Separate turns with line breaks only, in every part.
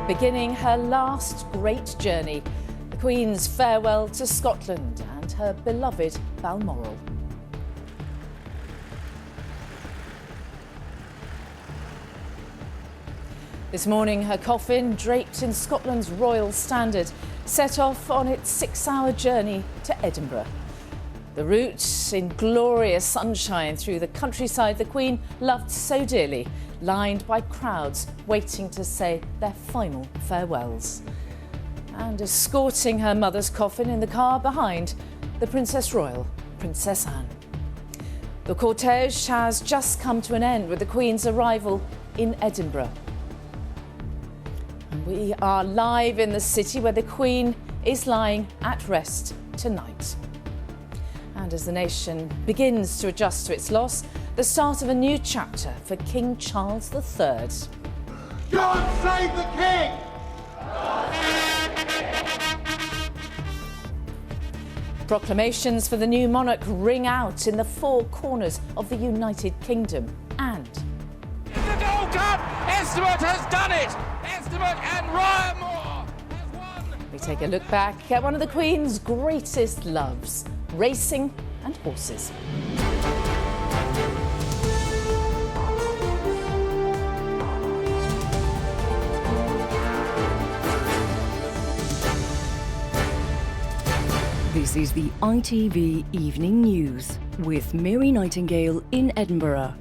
beginning her last great journey, the Queen's farewell to Scotland and her beloved Balmoral. This morning, her coffin, draped in Scotland's royal standard, set off on its 6-hour journey to Edinburgh. The route in glorious sunshine through the countryside the Queen loved so dearly, lined by crowds waiting to say their final farewells. And escorting her mother's coffin in the car behind, the Princess Royal, Princess Anne. The cortege has just come to an end with the Queen's arrival in Edinburgh. And we are live in the city where the Queen is lying at rest tonight. And as the nation begins to adjust to its loss, the start of a new chapter for King Charles III.
God save the King!
Proclamations for the new monarch ring out in the 4 corners of the United Kingdom. And
the Gold Cup! Estimate has done it! Estimate and Ryan Moore has won!
we take a look back at one of the Queen's greatest loves, racing and horses.
This is the ITV Evening News with Mary Nightingale in Edinburgh.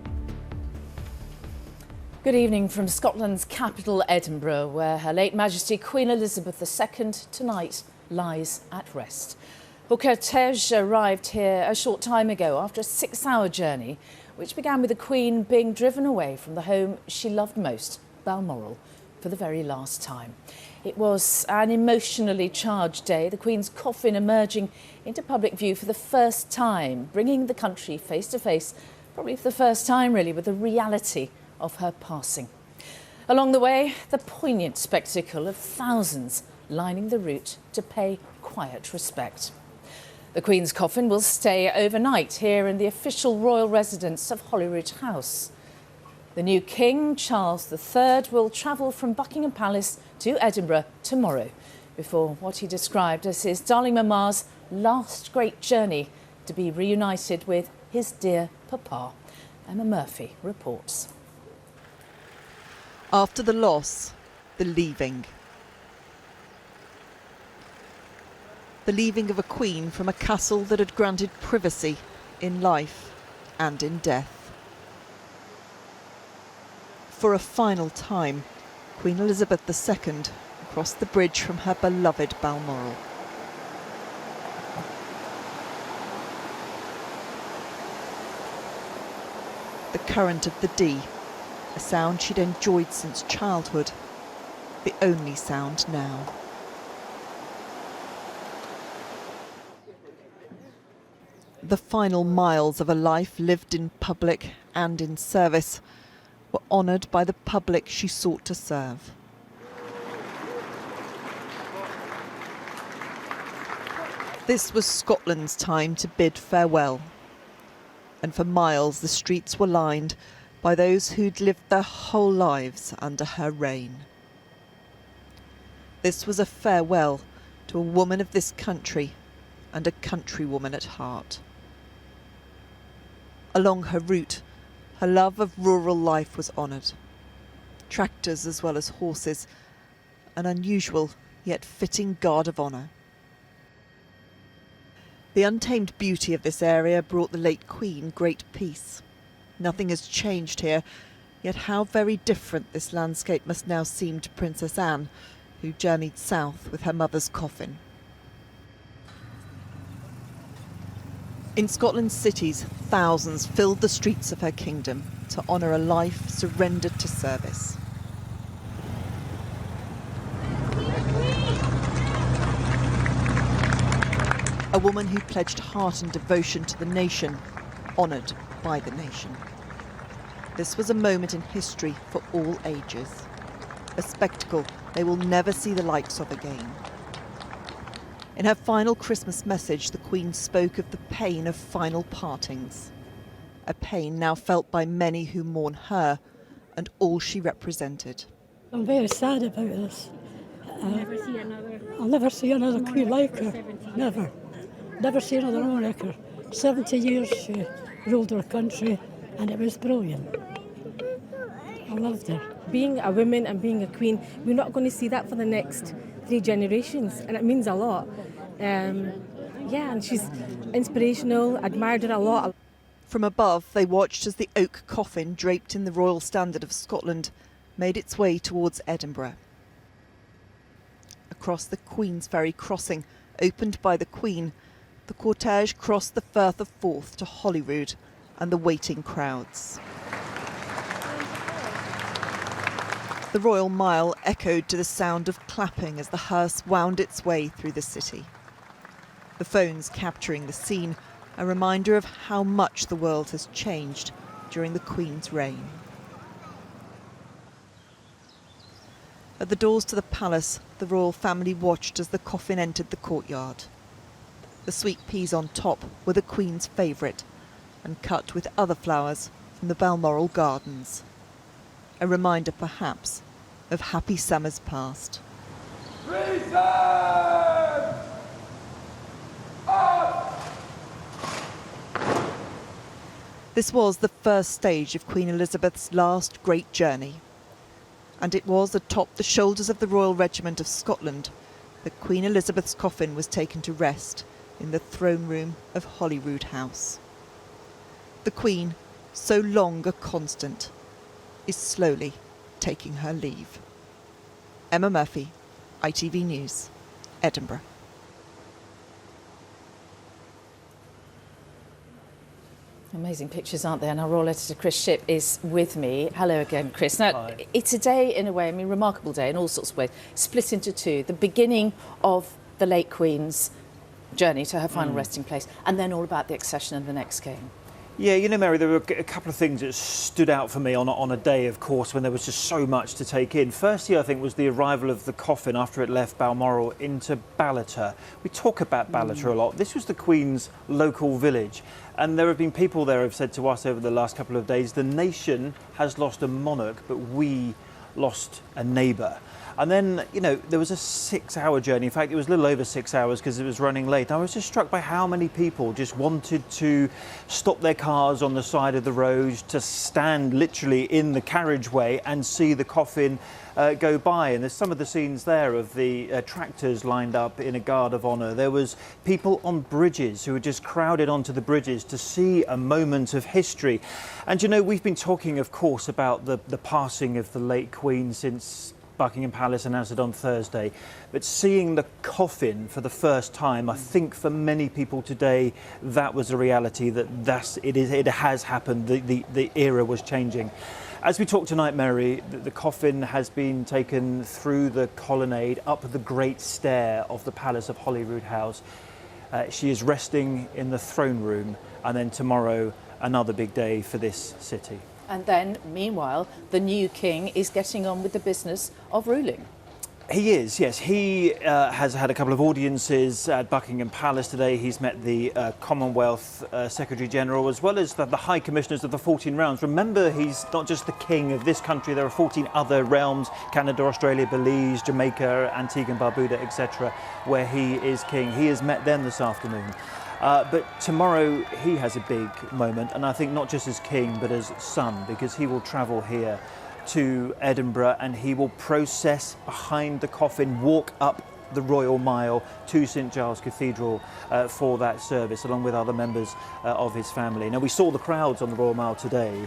Good evening from Scotland's capital, Edinburgh, where Her late Majesty Queen Elizabeth II tonight lies at rest. Her cortege arrived here a short time ago after a 6-hour journey, which began with the Queen being driven away from the home she loved most, Balmoral, for the very last time. It was an emotionally charged day, the Queen's coffin emerging into public view for the first time, bringing the country face to face, probably for the first time really, with the reality of her passing. Along the way, the poignant spectacle of thousands lining the route to pay quiet respect. The Queen's coffin will stay overnight here in the official royal residence of Holyrood House. The new King, Charles III, will travel from Buckingham Palace to Edinburgh tomorrow, before what he described as his darling mamma's last great journey to be reunited with his dear papa. Emma Murphy reports.
After the loss, the leaving. The leaving of a queen from a castle that had granted privacy in life and in death. For a final time, Queen Elizabeth II crossed the bridge from her beloved Balmoral. The current of the Dee, a sound she'd enjoyed since childhood, the only sound now. The final miles of a life lived in public and in service were honoured by the public she sought to serve. This was Scotland's time to bid farewell, and for miles the streets were lined by those who'd lived their whole lives under her reign. This was a farewell to a woman of this country and a countrywoman at heart. Along her route, her love of rural life was honoured. Tractors as well as horses, an unusual yet fitting guard of honour. The untamed beauty of this area brought the late Queen great peace. Nothing has changed here, yet how very different this landscape must now seem to Princess Anne, who journeyed south with her mother's coffin. In Scotland's cities, thousands filled the streets of her kingdom to honour a life surrendered to service. A woman who pledged heart and devotion to the nation, honoured by the nation. This was a moment in history for all ages. A spectacle they will never see the likes of again. In her final Christmas message, the Queen spoke of the pain of final partings. A pain now felt by many who mourn her and all she represented.
I'm very sad about this. I'll never see another queen like her. Never. Never see another one like her. 70 years she ruled our country, and it was brilliant. I loved her.
Being a woman and being a queen, we're not going to see that for the next 3 generations, and it means a lot. And she's inspirational, admired her a lot.
From above, they watched as the oak coffin draped in the Royal Standard of Scotland made its way towards Edinburgh. Across the Queensferry crossing, opened by the Queen, the cortege crossed the Firth of Forth to Holyrood and the waiting crowds. The Royal Mile echoed to the sound of clapping as the hearse wound its way through the city. The phones capturing the scene, a reminder of how much the world has changed during the Queen's reign. At the doors to the palace, the royal family watched as the coffin entered the courtyard. The sweet peas on top were the Queen's favourite, and cut with other flowers from the Balmoral gardens. A reminder, perhaps, of happy summers past. This was the first stage of Queen Elizabeth's last great journey. And it was atop the shoulders of the Royal Regiment of Scotland that Queen Elizabeth's coffin was taken to rest in the throne room of Holyrood House. The Queen, so long a constant, is slowly taking her leave. Emma Murphy, ITV News, Edinburgh.
Amazing pictures, aren't there? And our royal editor Chris Shipp is with me. Hello again, Chris. Now,
Hi.
It's a day, in a way, remarkable day in all sorts of ways, split into two. The beginning of the late Queen's journey to her final resting place, and then all about the accession and the next king.
Yeah, you know, Mary, there were a couple of things that stood out for me on a day, of course, when there was just so much to take in. Firstly, I think, was the arrival of the coffin after it left Balmoral into Ballater. We talk about Ballater a lot. This was the Queen's local village. And there have been people there who have said to us over the last couple of days, the nation has lost a monarch, but we lost a neighbour. And then, you know, there was a 6-hour journey. In fact, it was a little over 6 hours because it was running late. I was just struck by how many people just wanted to stop their cars on the side of the road, to stand literally in the carriageway and see the coffin go by. And there's some of the scenes there of the tractors lined up in a guard of honour. There was people on bridges who were just crowded onto the bridges to see a moment of history. And, you know, we've been talking, of course, about the passing of the late Queen since Buckingham Palace announced it on Thursday, but seeing the coffin for the first time, I think for many people today, that was a reality, that it has happened, the era was changing. As we talk tonight, Mary, the coffin has been taken through the colonnade, up the great stair of the Palace of Holyrood House. She is resting in the throne room, and then tomorrow, another big day for this city.
And then, meanwhile, the new king is getting on with the business of ruling.
He is, yes. He has had a couple of audiences at Buckingham Palace today. He's met the Commonwealth Secretary-General as well as the High Commissioners of the 14 realms. Remember, he's not just the king of this country. There are 14 other realms, Canada, Australia, Belize, Jamaica, Antigua and Barbuda, etc., where he is king. He has met them this afternoon. But tomorrow he has a big moment, and I think not just as king but as son, because he will travel here to Edinburgh and he will process behind the coffin, walk up the Royal Mile to St Giles Cathedral for that service, along with other members of his family. Now, we saw the crowds on the Royal Mile today.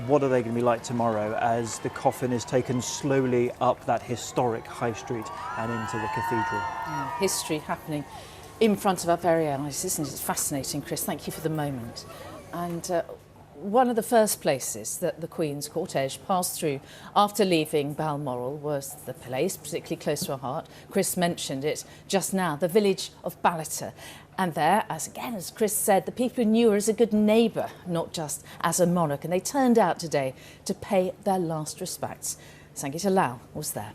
What are they going to be like tomorrow as the coffin is taken slowly up that historic High Street and into the cathedral?
History happening in front of our very eyes, isn't it? It's fascinating, Chris. Thank you for the moment. And one of the first places that the Queen's cortege passed through after leaving Balmoral was the place, particularly close to her heart. Chris mentioned it just now, the village of Ballater. And there, as Chris said, the people who knew her as a good neighbour, not just as a monarch. And they turned out today to pay their last respects. Sangeeta Lal was there.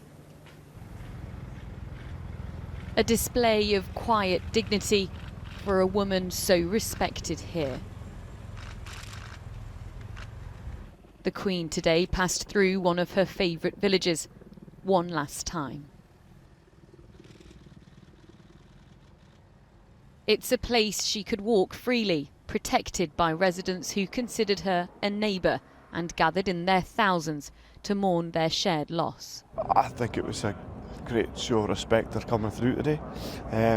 A display of quiet dignity for a woman so respected here. The Queen today passed through one of her favourite villages one last time. It's a place she could walk freely, protected by residents who considered her a neighbour and gathered in their thousands to mourn their shared loss.
I think it was a great show of respect her coming through today.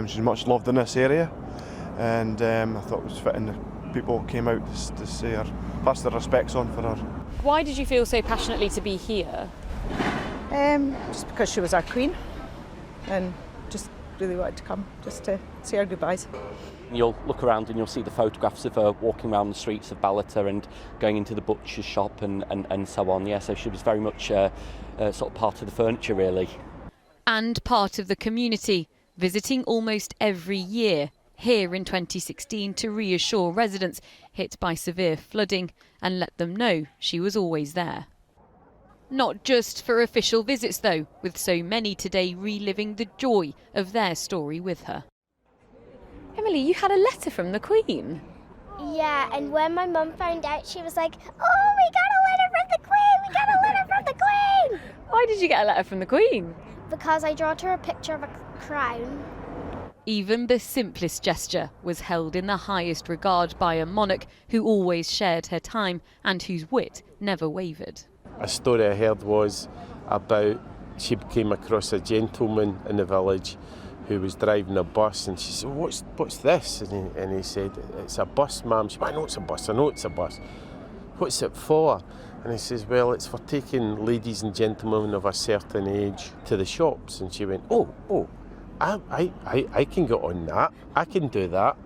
She's much loved in this area, and I thought it was fitting that people came out to say her, pass their respects on for her.
Why did you feel so passionately to be here?
Just because she was our queen, and just really wanted to come just to say her goodbyes.
You'll look around and you'll see the photographs of her walking around the streets of Ballater and going into the butcher's shop and so on. Yeah, so she was very much sort of part of the furniture, really.
And part of the community, visiting almost every year, here in 2016 to reassure residents hit by severe flooding and let them know she was always there. Not just for official visits though, with so many today reliving the joy of their story with her. Emily, you had a letter from the Queen.
Yeah, and when my mum found out, she was like, "Oh, we got a letter from the Queen! We got a letter from the Queen!"
Why did you get a letter from the Queen?
Because I drew her a picture of a crown.
Even the simplest gesture was held in the highest regard by a monarch who always shared her time and whose wit never wavered.
A story I heard was about she came across a gentleman in the village who was driving a bus, and she said, what's this? And he said, "It's a bus, ma'am." She went, "I know it's a bus, I know it's a bus. What's it for?" And he says, "Well, it's for taking ladies and gentlemen of a certain age to the shops." And she went, oh, I can get on that, I can do that.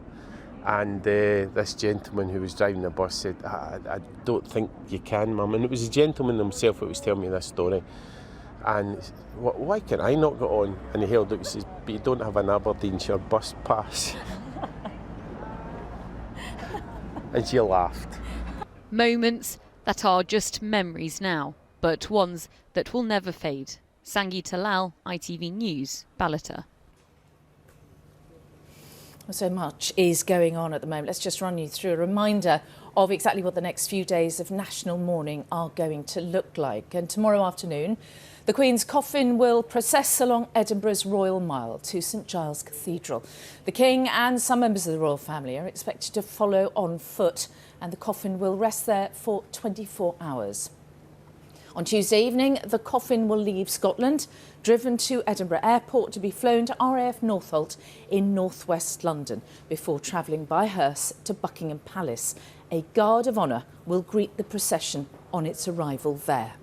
And this gentleman who was driving the bus said, I don't think you can, ma'am." And it was the gentleman himself that was telling me this story. And why can I not get on? And he held up and says, "But you don't have an Aberdeenshire bus pass." And she laughed.
Moments that are just memories now, but ones that will never fade. Sangeeta Lal, ITV News, Ballater.
So much is going on at the moment. Let's just run you through a reminder of exactly what the next few days of national mourning are going to look like. And tomorrow afternoon, the Queen's coffin will process along Edinburgh's Royal Mile to St Giles Cathedral. The King and some members of the royal family are expected to follow on foot, and the coffin will rest there for 24 hours. On Tuesday evening, the coffin will leave Scotland, driven to Edinburgh Airport to be flown to RAF Northolt in northwest London before travelling by hearse to Buckingham Palace. A guard of honour will greet the procession on its arrival there.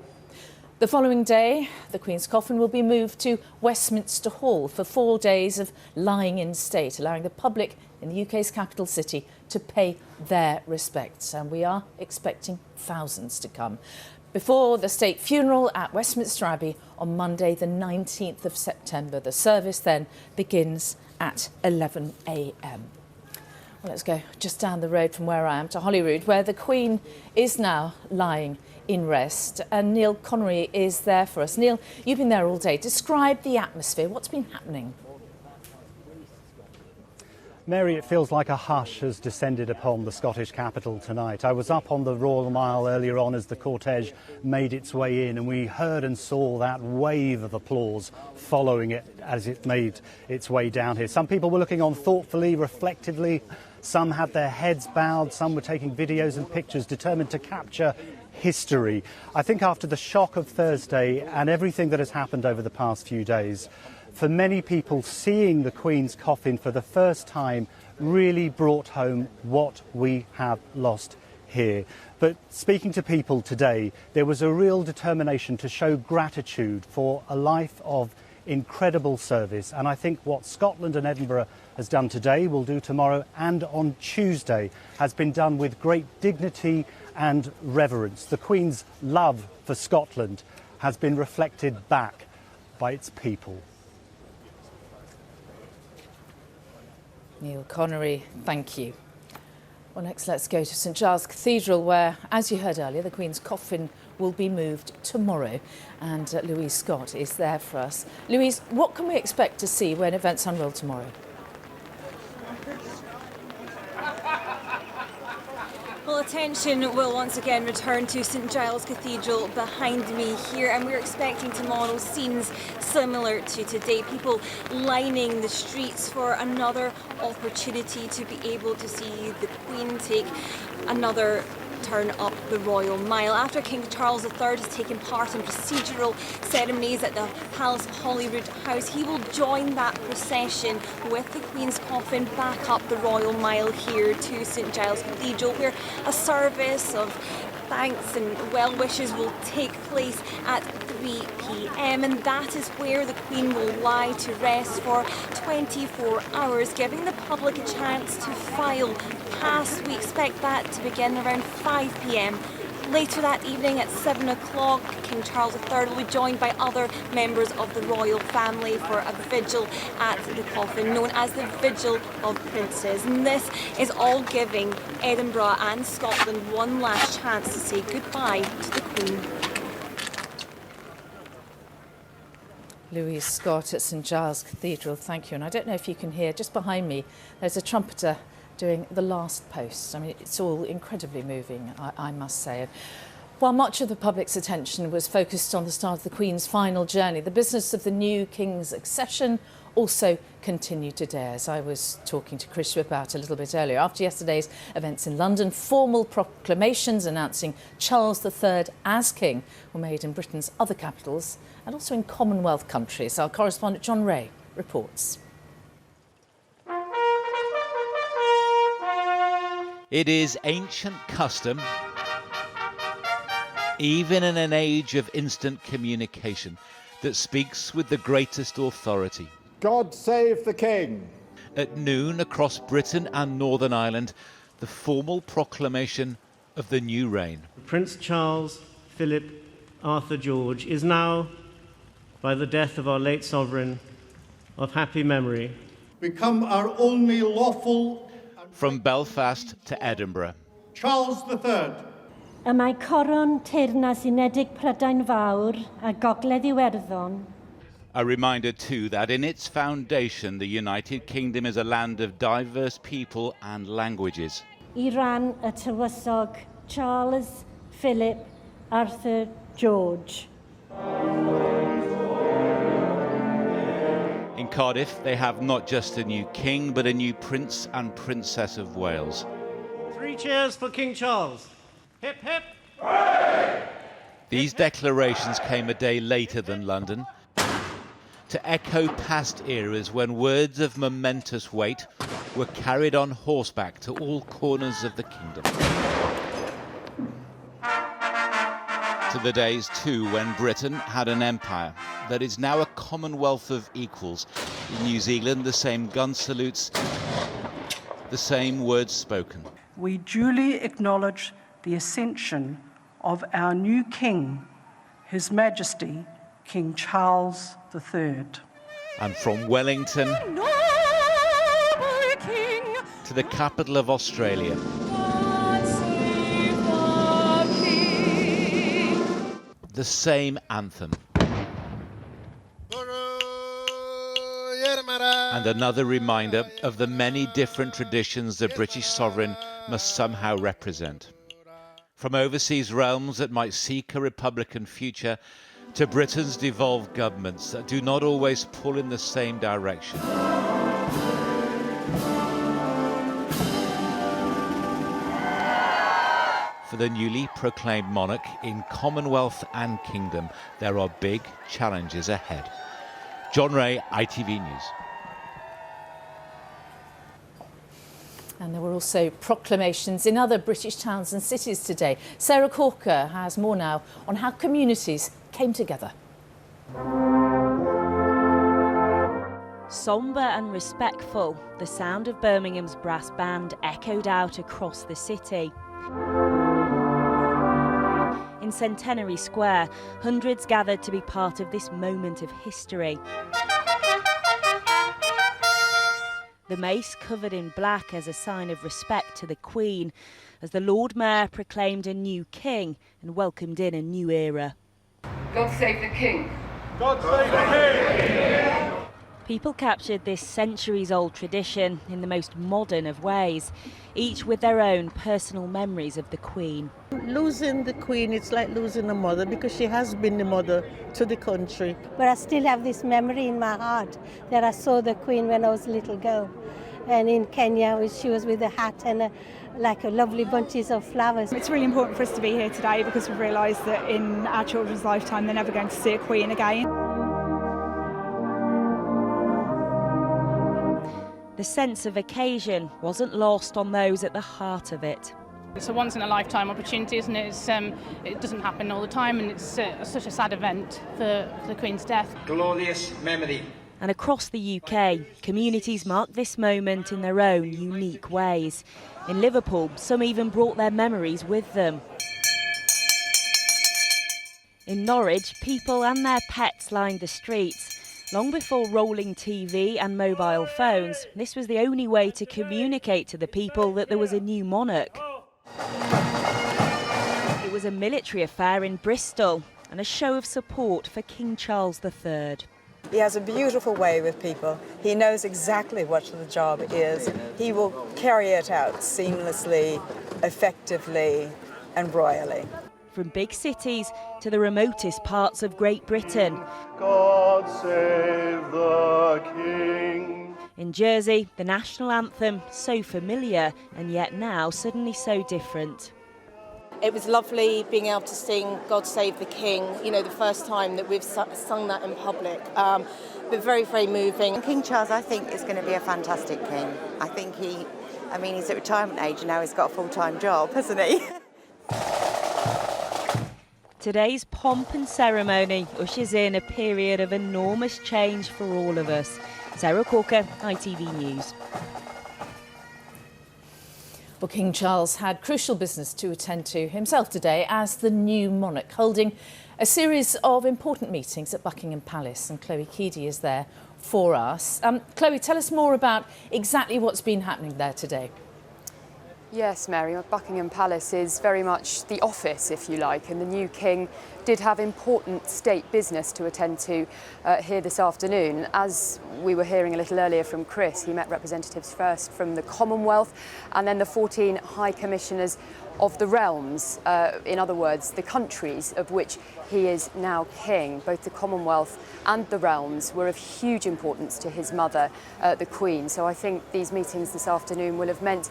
The following day, the Queen's coffin will be moved to Westminster Hall for 4 days of lying in state, allowing the public in the UK's capital city to pay their respects. And we are expecting thousands to come before the state funeral at Westminster Abbey on Monday, the 19th of September. The service then begins at 11 a.m. Well, let's go just down the road from where I am to Holyrood, where the Queen is now lying in rest. And Neil Connery is there for us. Neil, you've been there all day. Describe the atmosphere. What's been happening?
Mary, it feels like a hush has descended upon the Scottish capital tonight. I was up on the Royal Mile earlier on as the cortege made its way in, and we heard and saw that wave of applause following it as it made its way down here. Some people were looking on thoughtfully, reflectively. Some had their heads bowed. Some were taking videos and pictures, determined to capture history. I think after the shock of Thursday and everything that has happened over the past few days, for many people, seeing the Queen's coffin for the first time really brought home what we have lost here. But speaking to people today, there was a real determination to show gratitude for a life of incredible service. And I think what Scotland and Edinburgh has done today, will do tomorrow and on Tuesday, has been done with great dignity and reverence. The Queen's love for Scotland has been reflected back by its people.
Neil Connery, thank you. Well, next let's go to St Giles Cathedral, where, as you heard earlier, the Queen's coffin will be moved tomorrow. And Louise Scott is there for us. Louise, what can we expect to see when events unroll tomorrow?
Well, Well, attention will once again return to St Giles Cathedral behind me here, and we're expecting tomorrow scenes similar to today. People lining the streets for another opportunity to be able to see the Queen take another turn up the Royal Mile. After King Charles III has taken part in procedural ceremonies at the Palace of Holyrood House, he will join that procession with the Queen's coffin back up the Royal Mile here to St Giles Cathedral, where a service of thanks and well wishes will take place at 3 p.m, and that is where the Queen will lie to rest for 24 hours, giving the public a chance to file past. We expect that to begin around 5 p.m. Later that evening at 7 o'clock, King Charles III will be joined by other members of the royal family for a vigil at the coffin, known as the Vigil of Princes. And this is all giving Edinburgh and Scotland one last chance to say goodbye to the Queen.
Louise Scott at St Giles Cathedral, thank you. And I don't know if you can hear, just behind me, there's a trumpeter doing the last post. I mean, it's all incredibly moving, I must say. While much of the public's attention was focused on the start of the Queen's final journey, the business of the new King's accession also continued today, as I was talking to Chris about a little bit earlier. After yesterday's events in London, formal proclamations announcing Charles III as King were made in Britain's other capitals and also in Commonwealth countries. Our correspondent John Ray reports.
It is ancient custom, even in an age of instant communication, that speaks with the greatest authority.
God save the King.
At noon across Britain and Northern Ireland, the formal proclamation of the new reign.
Prince Charles Philip Arthur George is now, by the death of our late sovereign, of happy memory,
become our only lawful.
From Belfast to Edinburgh.
Charles III.
Y mae coron Teyrnas Unedig Prydain Fawr a Gogledd Iwerddon.
A reminder too that in its foundation the United Kingdom is a land of diverse people and languages.
I ran y tywysog Charles Philip Arthur George.
In Cardiff, they have not just a new king, but a new Prince and Princess of Wales.
3 cheers for King Charles. Hip, hip.
Hooray! These declarations came a day later than London, to echo past eras when words of momentous weight were carried on horseback to all corners of the kingdom. To the days, too, when Britain had an empire that is now a commonwealth of equals. In New Zealand, the same gun salutes, the same words spoken.
We duly acknowledge the ascension of our new King, His Majesty, King Charles III.
And from Wellington to the capital of Australia, the same anthem. And another reminder of the many different traditions the British sovereign must somehow represent. From overseas realms that might seek a republican future to Britain's devolved governments that do not always pull in the same direction. For the newly proclaimed monarch in Commonwealth and Kingdom, there are big challenges ahead. John Ray, ITV News.
And there were also proclamations in other British towns and cities today. Sarah Corker has more now on how communities came together.
Sombre and respectful, the sound of Birmingham's brass band echoed out across the city. In Centenary Square, hundreds gathered to be part of this moment of history. The mace covered in black as a sign of respect to the Queen, as the Lord Mayor proclaimed a new king and welcomed in a new era.
God save the King.
God save the King.
People captured this centuries-old tradition in the most modern of ways, each with their own personal memories of the Queen.
Losing the Queen, it's like losing a mother, because she has been the mother to the country.
But I still have this memory in my heart that I saw the Queen when I was a little girl. And in Kenya, she was with a hat and like a lovely bunches of flowers.
It's really important for us to be here today because we've realised that in our children's lifetime they're never going to see a Queen again.
The sense of occasion wasn't lost on those at the heart of it.
It's a once-in-a-lifetime opportunity, isn't it? It doesn't happen all the time, and it's such a sad event for the Queen's death.
Glorious memory.
And across the UK, communities mark this moment in their own unique ways. In Liverpool, some even brought their memories with them. In Norwich, people and their pets lined the streets. Long before rolling TV and mobile phones, this was the only way to communicate to the people that there was a new monarch. It was a military affair in Bristol and a show of support for King Charles III.
He has a beautiful way with people. He knows exactly what the job is. He will carry it out seamlessly, effectively and royally.
From big cities to the remotest parts of Great Britain.
God save the King.
In Jersey, the national anthem, so familiar and yet now suddenly so different.
It was lovely being able to sing God Save the King, you know, the first time that we've sung that in public, but very, very moving.
King Charles, I think, is going to be a fantastic king. I think he's at retirement age now, he's got a full-time job, hasn't he?
Today's pomp and ceremony ushers in a period of enormous change for all of us. Sarah Corker, ITV News.
Well, King Charles had crucial business to attend to himself today as the new monarch, holding a series of important meetings at Buckingham Palace, and Chloe Keedy is there for us. Chloe, tell us more about exactly what's been happening there today.
Yes, Mary, Buckingham Palace is very much the office, if you like, and the new king did have important state business to attend to here this afternoon. As we were hearing a little earlier from Chris, he met representatives first from the Commonwealth and then the 14 High Commissioners of the realms, in other words, the countries of which he is now king. Both the Commonwealth and the realms were of huge importance to his mother, the Queen. So I think these meetings this afternoon will have meant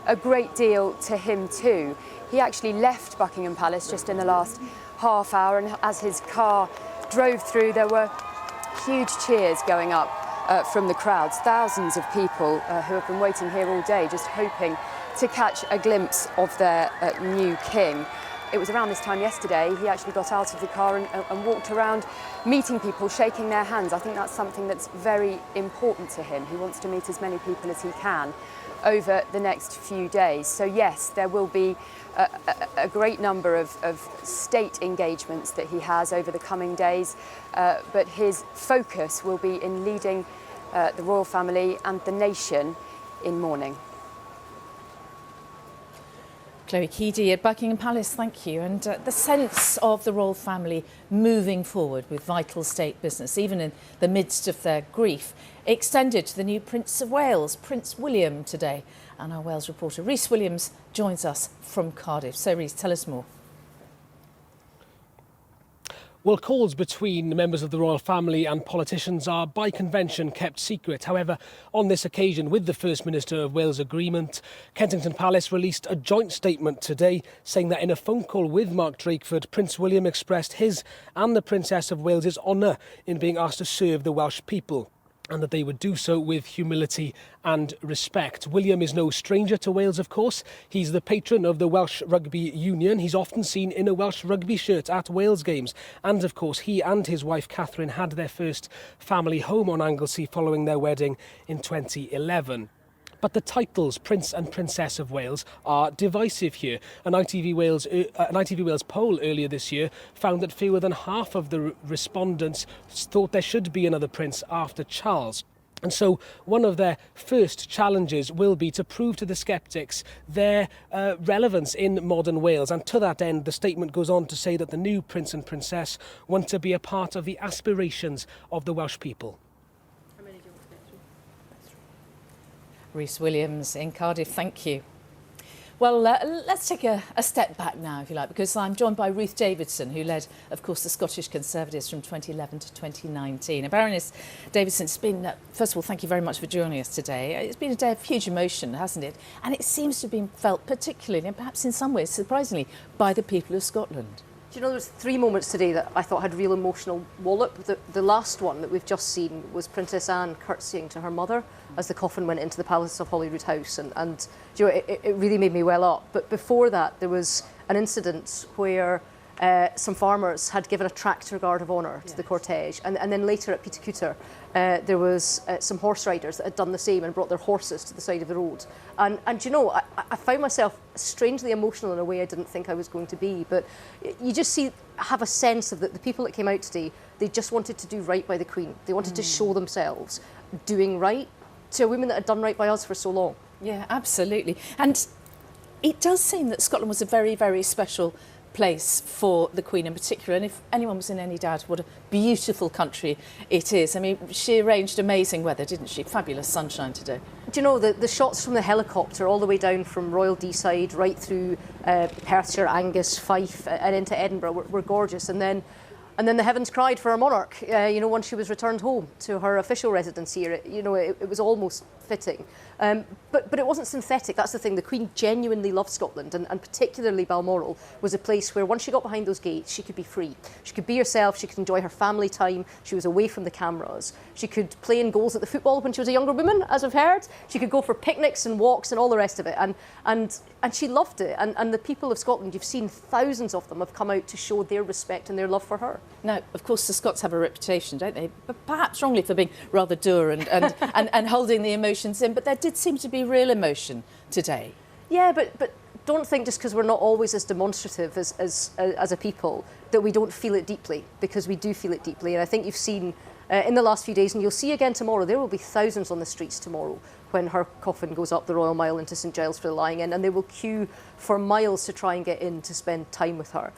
a great deal to him too. He actually left Buckingham Palace just in the last half hour, and as his car drove through, there were huge cheers going up from the crowds. Thousands of people who have been waiting here all day just hoping to catch a glimpse of their new king. It was around this time yesterday he actually got out of the car and walked around meeting people, shaking their hands. I think that's something that's very important to him. He wants to meet as many people as he can over the next few days. So yes, there will be a great number of state engagements that he has over the coming days, but his focus will be in leading the royal family and the nation in mourning.
Chloe Keedy at Buckingham Palace, thank you. And the sense of the royal family moving forward with vital state business, even in the midst of their grief, extended to the new Prince of Wales, Prince William, today. And our Wales reporter Rhys Williams joins us from Cardiff. So Rhys, tell us more.
Well, calls between members of the royal family and politicians are by convention kept secret. However, on this occasion, with the First Minister of Wales agreement, Kensington Palace released a joint statement today saying that in a phone call with Mark Drakeford, Prince William expressed his and the Princess of Wales's honour in being asked to serve the Welsh people, and that they would do so with humility and respect. William is no stranger to Wales, of course. He's the patron of the Welsh Rugby Union. He's often seen in a Welsh rugby shirt at Wales games. And, of course, he and his wife Catherine had their first family home on Anglesey following their wedding in 2011. But the titles Prince and Princess of Wales are divisive here. An ITV Wales poll earlier this year found that fewer than half of the respondents thought there should be another prince after Charles. And so one of their first challenges will be to prove to the sceptics their relevance in modern Wales. And to that end, the statement goes on to say that the new prince and princess want to be a part of the aspirations of the Welsh people.
Rhys Williams in Cardiff, thank you. Well, let's take a step back now, if you like, because I'm joined by Ruth Davidson, who led, of course, the Scottish Conservatives from 2011 to 2019. And Baroness Davidson, it's been, first of all, thank you very much for joining us today. It's been a day of huge emotion, hasn't it? And it seems to have been felt particularly, and perhaps in some ways, surprisingly, by the people of Scotland.
Do you know, there's 3 moments today that I thought had real emotional wallop. The last one that we've just seen was Princess Anne curtsying to her mother as the coffin went into the Palace of Holyrood House, and you know, it really made me well up. But before that, there was an incident where some farmers had given a tractor guard of honour to the cortege, and then later at Peter Cooter, there was some horse riders that had done the same and brought their horses to the side of the road. And you know, I found myself strangely emotional in a way I didn't think I was going to be. But you just have a sense of that the people that came out today, they just wanted to do right by the Queen. They wanted to show themselves doing right to a woman that had done right by us for so long.
Yeah, absolutely. And it does seem that Scotland was a very, very special place for the Queen in particular, and if anyone was in any doubt what a beautiful country it is. I mean, she arranged amazing weather, didn't she? Fabulous sunshine today.
Do you know, the shots from the helicopter all the way down from Royal Deeside right through Perthshire, Angus, Fife and into Edinburgh were gorgeous, and then the heavens cried for our monarch, you know, once she was returned home to her official residence here. It was almost fitting. But it wasn't synthetic, that's the thing. The Queen genuinely loved Scotland, and particularly Balmoral was a place where once she got behind those gates, she could be free. She could be herself, she could enjoy her family time, she was away from the cameras. She could play in goals at the football when she was a younger woman, as I've heard. She could go for picnics and walks and all the rest of it. And she loved it. And the people of Scotland, you've seen thousands of them have come out to show their respect and their love for her.
Now, of course, the Scots have a reputation, don't they? But perhaps wrongly for being rather dour and holding the emotions in. But there did seem to be real emotion today.
Yeah, but don't think just because we're not always as demonstrative as a people that we don't feel it deeply, because we do feel it deeply. And I think you've seen in the last few days, and you'll see again tomorrow, there will be thousands on the streets tomorrow when her coffin goes up the Royal Mile into St Giles for the lying in, and they will queue for miles to try and get in to spend time with her.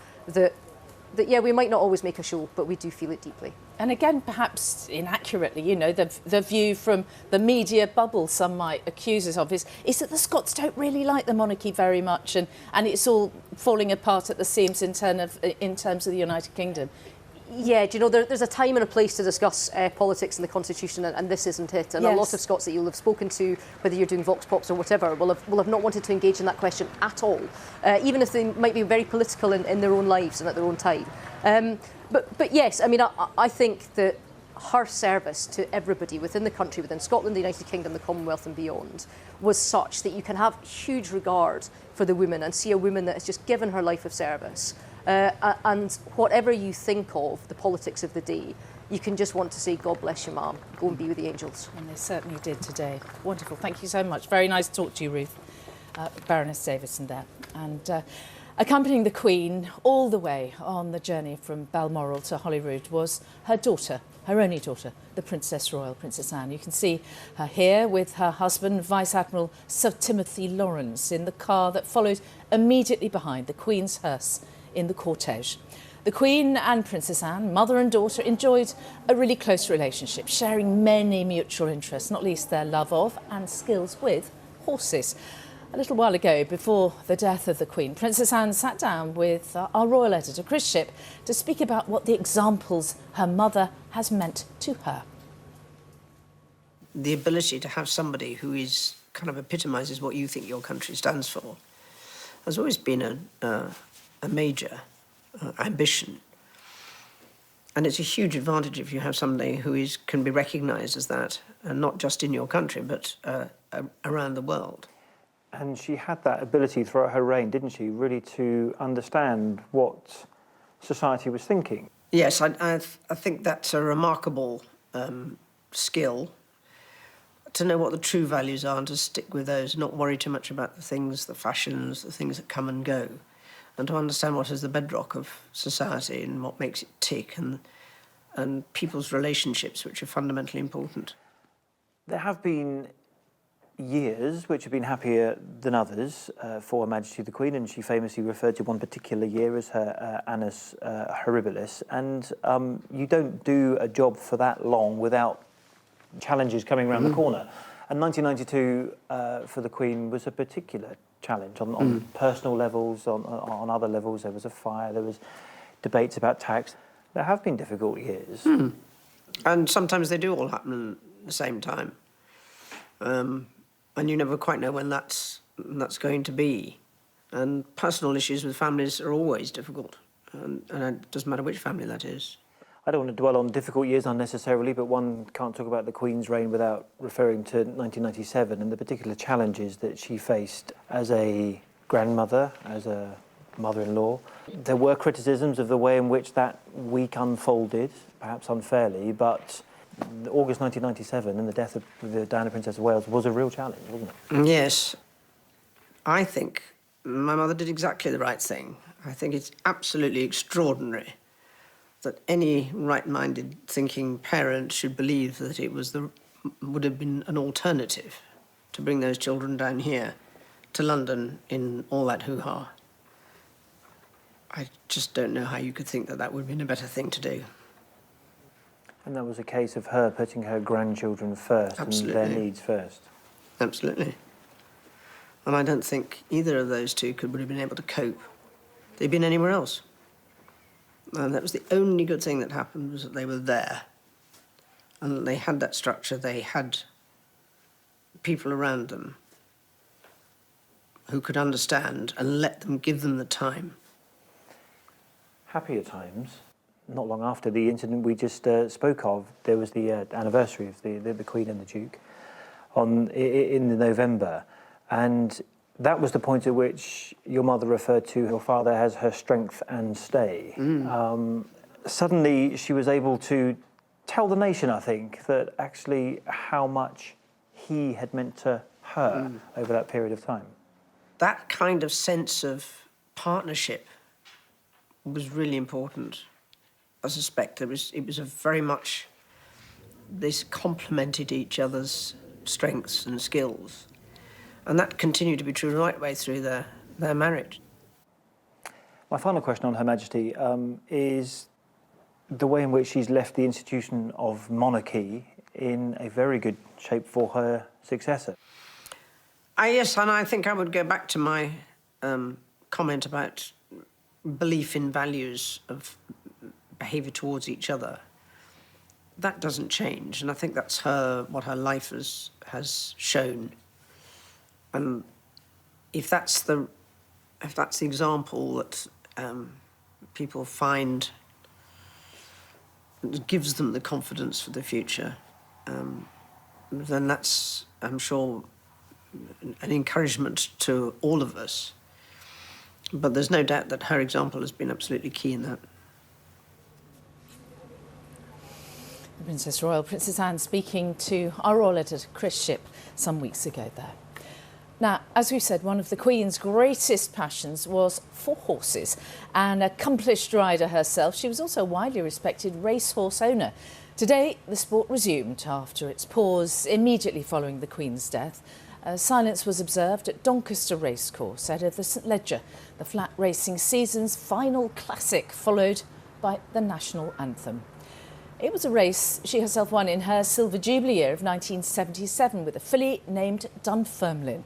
Yeah, we might not always make a show, but we do feel it deeply.
And again, perhaps inaccurately, you know, the view from the media bubble some might accuse us of is that the Scots don't really like the monarchy very much, and it's all falling apart at the seams in terms of the United Kingdom.
Yeah, do you know, there's a time and a place to discuss politics and the Constitution, and this isn't it. And
yes.
A lot of Scots that you'll have spoken to, whether you're doing Vox Pops or whatever, will have not wanted to engage in that question at all, even if they might be very political in their own lives and at their own time. But yes, I mean, I think that her service to everybody within the country, within Scotland, the United Kingdom, the Commonwealth and beyond, was such that you can have huge regard for the woman and see a woman that has just given her life of service. And whatever you think of the politics of the day, you can just want to say, God bless you, ma'am. Go and be with the angels.
And they certainly did today. Wonderful. Thank you so much. Very nice to talk to you, Ruth. Baroness Davidson there. And accompanying the Queen all the way on the journey from Balmoral to Holyrood was her daughter, her only daughter, the Princess Royal, Princess Anne. You can see her here with her husband, Vice Admiral Sir Timothy Lawrence, in the car that followed immediately behind the Queen's hearse in the cortege. The Queen and Princess Anne, mother and daughter, enjoyed a really close relationship, sharing many mutual interests, not least their love of and skills with horses. A little while ago, before the death of the Queen, Princess Anne sat down with our royal editor, Chris Shipp, to speak about what the examples her mother has meant to her.
The ability to have somebody who is kind of epitomises what you think your country stands for has always been a major ambition. And it's a huge advantage if you have somebody who can be recognised as that, not just in your country, but around the world.
And she had that ability throughout her reign, didn't she, really to understand what society was thinking?
Yes, I think that's a remarkable skill, to know what the true values are and to stick with those, not worry too much about the things, the fashions, the things that come and go, and to understand what is the bedrock of society and what makes it tick, and people's relationships, which are fundamentally important.
There have been years which have been happier than others for Her Majesty the Queen, and she famously referred to one particular year as her annus horribilis, and you don't do a job for that long without challenges coming around the corner. And 1992 for the Queen was a particular challenge on personal levels, on other levels. There was a fire, there was debates about tax. There have been difficult years.
And sometimes they do all happen at the same time. And you never quite know when that's going to be. And personal issues with families are always difficult. And it doesn't matter which family that is.
I don't want to dwell on difficult years unnecessarily, but one can't talk about the Queen's reign without referring to 1997 and the particular challenges that she faced as a grandmother, as a mother-in-law. There were criticisms of the way in which that week unfolded, perhaps unfairly, but August 1997 and the death of the Diana, Princess of Wales, was a real challenge, wasn't it?
Yes. I think my mother did exactly the right thing. I think it's absolutely extraordinary that any right-minded thinking parent should believe that it would have been an alternative to bring those children down here to London in all that hoo-ha. I just don't know how you could think that that would have been a better thing to do.
And that was a case of her putting her grandchildren first.
Absolutely.
And their needs first.
Absolutely. And I don't think either of those two would have been able to cope. They'd been anywhere else. And that was the only good thing that happened, was that they were there. And that they had that structure, they had people around them who could understand and let them, give them the time.
Happier times. Not long after the incident we just spoke of, there was the anniversary of the Queen and the Duke in November. And that was the point at which your mother referred to your father as her strength and stay. Suddenly she was able to tell the nation, I think, that actually how much he had meant to her over that period of time.
That kind of sense of partnership was really important. I suspect it was a very much, they complemented each other's strengths and skills. And that continued to be true right way through their marriage.
My final question on Her Majesty is the way in which she's left the institution of monarchy in a very good shape for her successor.
Yes, and I think I would go back to my comment about belief in values of behaviour towards each other. That doesn't change, and I think that's what her life has shown. And if that's the example that people find gives them the confidence for the future, then that's, I'm sure, an encouragement to all of us. But there's no doubt that her example has been absolutely key in that.
The Princess Royal, Princess Anne, speaking to our royal editor Chris Shipp some weeks ago there. Now, as we've said, one of the Queen's greatest passions was for horses. An accomplished rider herself, she was also a widely respected racehorse owner. Today, the sport resumed after its pause immediately following the Queen's death. Silence was observed at Doncaster Racecourse ahead of the St Leger, the flat racing season's final classic, followed by the national anthem. It was a race she herself won in her Silver Jubilee year of 1977 with a filly named Dunfermline.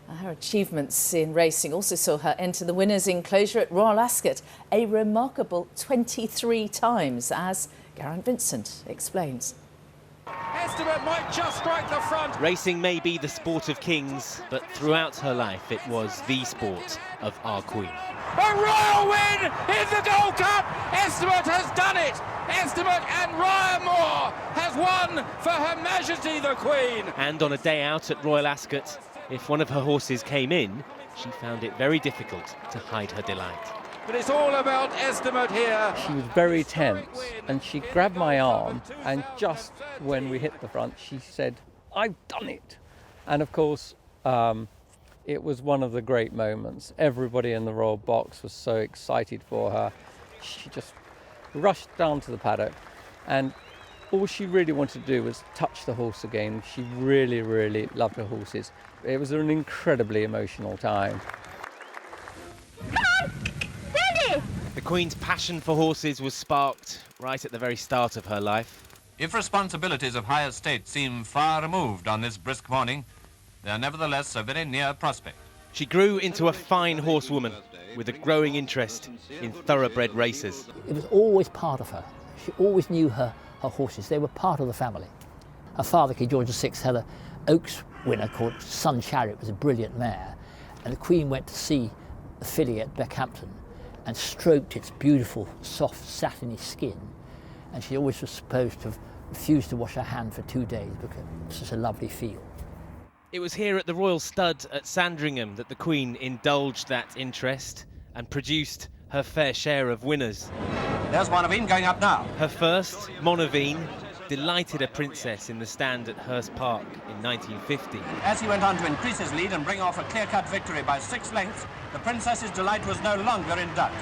Her achievements in racing also saw her enter the winner's enclosure at Royal Ascot a remarkable 23 times, as Geraint Vincent explains.
Estimate might just strike the front. Racing may be the sport of kings, but throughout her life it was the sport of our Queen. A royal win in the Gold Cup! Estimate has done it! Estimate and Ryan Moore has won for Her Majesty the Queen! And on a day out at Royal Ascot, if one of her horses came in, she found it very difficult to hide her delight. But it's all about Estimate here.
She was very tense and she grabbed my arm, and just when we hit the front she said, "I've done it." And of course it was one of the great moments. Everybody in the royal box was so excited for her. She just rushed down to the paddock, and all she really wanted to do was touch the horse again. She really, really loved her horses. It was an incredibly emotional time.
The Queen's passion for horses was sparked right at the very start of her life.
If responsibilities of high estate seem far removed on this brisk morning, they are nevertheless a very near prospect.
She grew into a fine horsewoman with a growing interest in thoroughbred races.
It was always part of her. She always knew her horses. They were part of the family. Her father, King George VI, had an Oaks winner called Sun Chariot. It was a brilliant mare. And the Queen went to see the filly at Beckhampton and stroked its beautiful, soft, satiny skin. And she always was supposed to have refused to wash her hand for 2 days because it was such a lovely feel.
It was here at the Royal Stud at Sandringham that the Queen indulged that interest and produced her fair share of winners.
There's Monaveen going up now.
Her first, Monaveen, delighted a princess in the stand at Hurst Park in 1950.
As he went on to increase his lead and bring off a clear-cut victory by 6 lengths, the princess's delight was no longer in doubt.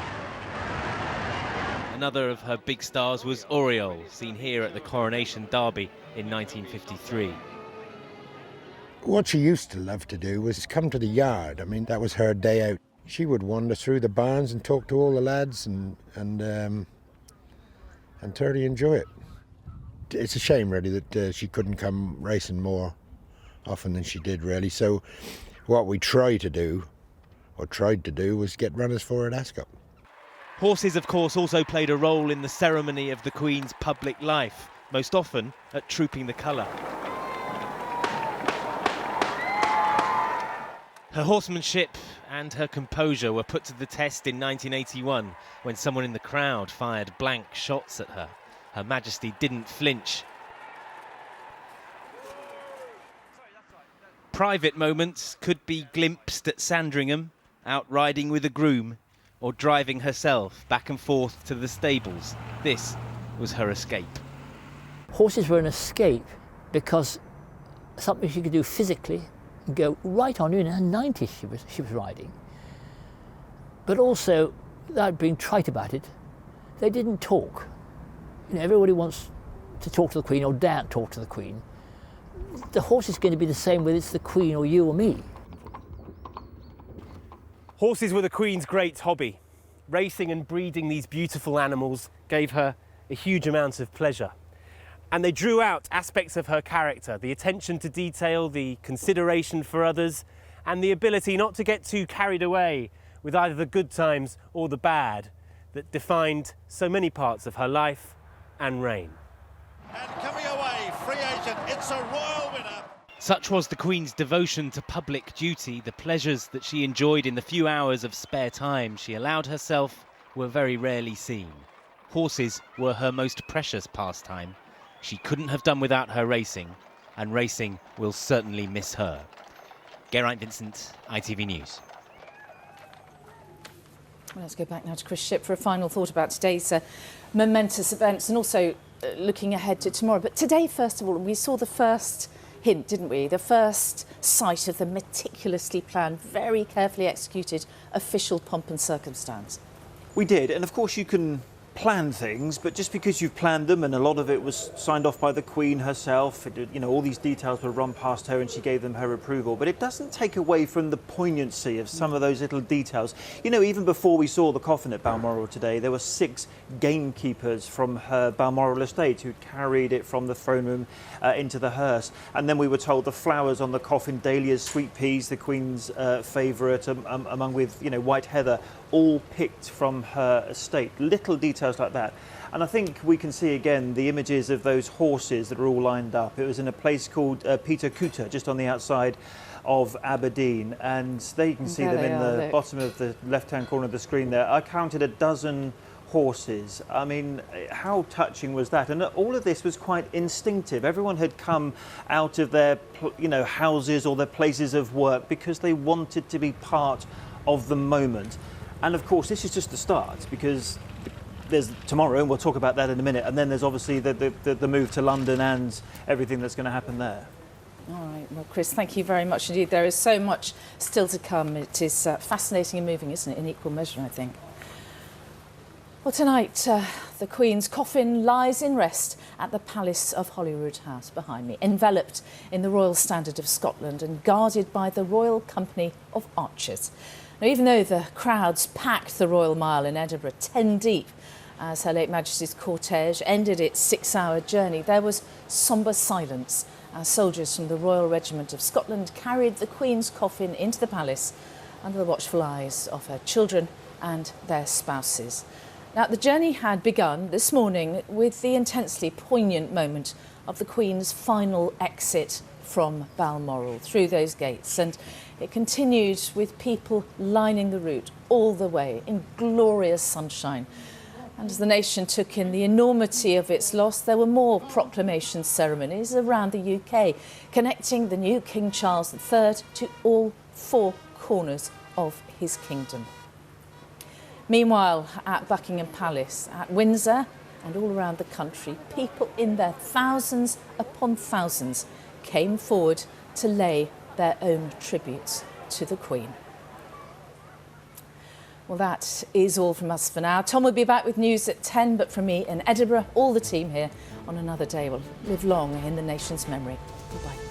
Another of her big stars was Oriole, seen here at the Coronation Derby in 1953.
What she used to love to do was come to the yard. I mean, that was her day out. She would wander through the barns and talk to all the lads and thoroughly enjoy it. It's a shame, really, that she couldn't come racing more often than she did, really. So what we tried to do, was get runners for her at Ascot.
Horses, of course, also played a role in the ceremony of the Queen's public life, most often at Trooping the Colour. Her horsemanship and her composure were put to the test in 1981 when someone in the crowd fired blank shots at her. Her Majesty didn't flinch. Private moments could be glimpsed at Sandringham, out riding with a groom, or driving herself back and forth to the stables. This was her escape.
Horses were an escape because something she could do physically and go right on. In her 90s she was riding. But also, without being trite about it, they didn't talk. You know, everybody wants to talk to the Queen or daren't talk to the Queen. The horse is going to be the same whether it's the Queen or you or me.
Horses were the Queen's great hobby. Racing and breeding these beautiful animals gave her a huge amount of pleasure. And they drew out aspects of her character, the attention to detail, the consideration for others, and the ability not to get too carried away with either the good times or the bad that defined so many parts of her life and reign.
And coming away, free agent, it's a royal winner.
Such was the Queen's devotion to public duty. The pleasures that she enjoyed in the few hours of spare time she allowed herself were very rarely seen. Horses were her most precious pastime. She couldn't have done without her racing, and racing will certainly miss her. Geraint Vincent, ITV News.
Well, let's go back now to Chris Shipp for a final thought about today's momentous events and also looking ahead to tomorrow. But today, first of all, we saw the first hint, didn't we? The first sight of the meticulously planned, very carefully executed official pomp and circumstance.
We did, and of course you can plan things, but just because you've planned them and a lot of it was signed off by the Queen herself, you know, all these details were run past her and she gave them her approval, but it doesn't take away from the poignancy of some of those little details. You know, even before we saw the coffin at Balmoral today, there were 6 gamekeepers from her Balmoral estate who carried it from the throne room into the hearse, and then we were told the flowers on the coffin, dahlias, sweet peas, the Queen's favourite, among with, you know, white heather, all picked from her estate. Little details like that. And I think we can see again the images of those horses that are all lined up. It was in a place called Peter Cooter, just on the outside of Aberdeen, and there you can see them in the bottom of the left-hand corner of the screen there. I counted a dozen horses. I mean, how touching was that? And all of this was quite instinctive. Everyone had come out of their, you know, houses or their places of work because they wanted to be part of the moment. And of course, this is just the start, because there's tomorrow, and we'll talk about that in a minute, and then there's obviously the move to London and everything that's going to happen there.
All right, well, Chris, thank you very much indeed. There is so much still to come. It is fascinating and moving, isn't it, in equal measure, I think. Well, tonight, the Queen's coffin lies in rest at the Palace of Holyrood House behind me, enveloped in the Royal Standard of Scotland and guarded by the Royal Company of Archers. Now, even though the crowds packed the Royal Mile in Edinburgh 10 deep As Her Late Majesty's cortege ended its 6-hour journey, there was sombre silence as soldiers from the Royal Regiment of Scotland carried the Queen's coffin into the palace under the watchful eyes of her children and their spouses. Now, the journey had begun this morning with the intensely poignant moment of the Queen's final exit from Balmoral through those gates, and it continued with people lining the route all the way in glorious sunshine. And as the nation took in the enormity of its loss, there were more proclamation ceremonies around the UK, connecting the new King Charles III to all 4 corners of his kingdom. Meanwhile, at Buckingham Palace, at Windsor and all around the country, people in their thousands upon thousands came forward to lay their own tributes to the Queen. Well, that is all from us for now. Tom will be back with news at 10, but from me in Edinburgh, all the team here on another day will live long in the nation's memory. Goodbye.